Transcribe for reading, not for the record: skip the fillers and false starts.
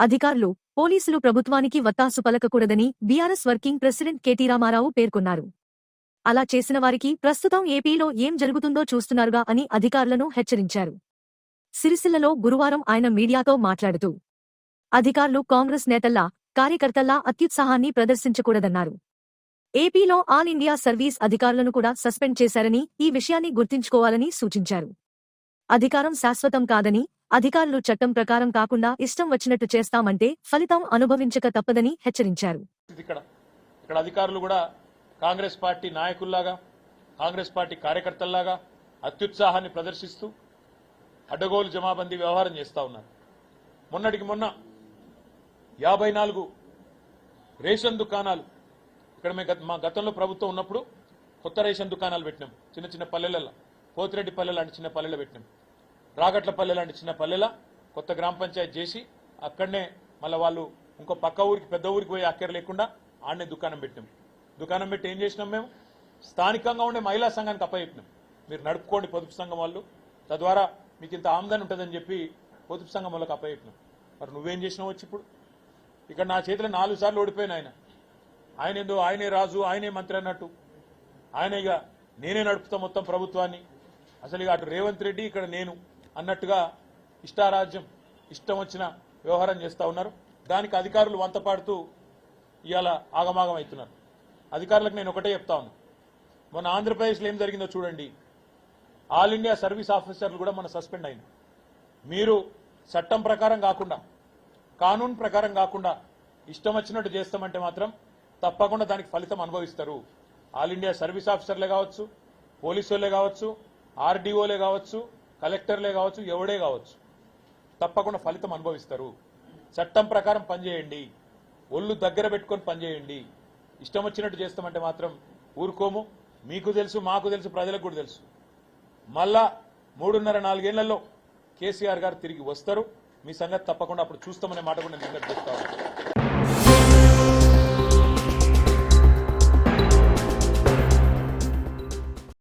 అధికారులు, పోలీసులు ప్రభుత్వానికి వత్తాసు పలకకూడదని BRS working president KT Rama Rao పేర్కొన్నారు. అలా చేసిన వారికి ప్రస్తుతం ఏపీలో ఏం జరుగుతుందో చూస్తున్నారుగా అని అధికారులను హెచ్చరించారు. సిరిసిల్లలో గురువారం ఆయన మీడియాతో మాట్లాడుతూ, అధికారులు కాంగ్రెస్ నేతల్లా, కార్యకర్తల్లా అత్యుత్సాహాన్ని ప్రదర్శించకూడదన్నారు. ఏపీలో ఆల్ ఇండియా సర్వీస్ అధికారులను కూడా సస్పెండ్ చేశారని, ఈ విషయాన్ని గుర్తుంచుకోవాలని సూచించారు. అధికారం శాశ్వతం కాదని, అధికారులు చట్టం ప్రకారం కాకుండా ఇష్టం వచ్చినట్టు చేస్తామంటే ఫలితం అనుభవించక తప్పదని హెచ్చరించారు. ఇక్కడ అధికారులు కూడా కాంగ్రెస్ పార్టీ నాయకుల్లాగా, కాంగ్రెస్ పార్టీ కార్యకర్తల్లాగా అత్యుత్సాహాన్ని ప్రదర్శిస్తూ అడ్డగోలు జమాబందీ వ్యవహారం చేస్తా ఉన్నారు. మొన్నటికి మొన్న 54 రేషన్ దుకాణాలు ఇక్కడ మా గతంలో ప్రభుత్వం ఉన్నప్పుడు కొత్త రేషన్ దుకాణాలు పెట్టినాం. చిన్న చిన్న పల్లెలలో, పోతిరెడ్డి పల్లె లాంటి చిన్న పల్లెలో పెట్టినాం. రాగట్ల పల్లె లాంటి చిన్న పల్లెల కొత్త గ్రామ పంచాయతీ చేసి అక్కడనే మళ్ళీ వాళ్ళు ఇంకో పక్క ఊరికి పెద్ద ఊరికి పోయి అక్కర లేకుండా ఆడనే దుకాణం పెట్టినాం. దుకాణం పెట్టి ఏం చేసినాం, మేము స్థానికంగా ఉండే మహిళా సంఘానికి అప్పచెప్పినాం. మీరు నడుపుకోండి పొదుపు సంఘం వాళ్ళు, తద్వారా మీకు ఇంత ఆమ్దాని ఉంటుందని చెప్పి పొదుపు సంఘం వాళ్ళకి అప్పచెప్పినాం. మరి నువ్వేం చేసినావు వచ్చి ఇప్పుడు? ఇక్కడ నా చేతిలో 4 సార్లు ఓడిపోయిన ఆయన ఏందో ఆయనే రాజు, ఆయనే మంత్రి అన్నట్టు, ఆయన ఇక నేనే నడుపుతా మొత్తం ప్రభుత్వాన్ని, అసలు ఇక అటు రేవంత్ రెడ్డి ఇక్కడ నేను అన్నట్టుగా ఇష్టారాజ్యం ఇష్టం వచ్చిన వ్యవహారం చేస్తూ ఉన్నారు. దానికి అధికారులు వంతపాడుతూ ఇవాళ ఆగమాగం అవుతున్నారు. అధికారులకు నేను ఒకటే చెప్తా ఉన్నా, మొన్న ఆంధ్రప్రదేశ్లో ఏం జరిగిందో చూడండి. ఆల్ ఇండియా సర్వీస్ ఆఫీసర్లు కూడా మన సస్పెండ్ అయింది. మీరు చట్టం ప్రకారం కాకుండా, కానూన్ ప్రకారం కాకుండా ఇష్టం వచ్చినట్టు చేస్తామంటే మాత్రం తప్పకుండా దానికి ఫలితం అనుభవిస్తారు. ఆల్ ఇండియా సర్వీస్ ఆఫీసర్లే కావచ్చు, పోలీసులే కావచ్చు, ఆర్డీఓలే కావచ్చు, కలెక్టర్లే కావచ్చు, ఎవడే కావచ్చు, తప్పకుండా ఫలితం అనుభవిస్తారు. చట్టం ప్రకారం పనిచేయండి, ఒళ్ళు దగ్గర పెట్టుకొని పనిచేయండి. ఇష్టం వచ్చినట్టు చేస్తామంటే మాత్రం ఊరుకోము. మీకు తెలుసు, మాకు తెలుసు, ప్రజలకు కూడా తెలుసు. మళ్ళా 3.5-4 ఏళ్లలో కేసీఆర్ గారు తిరిగి వస్తారు. మీ సంగతి తప్పకుండా అప్పుడు చూస్తామనే మాట కూడా నేను చెప్తాను.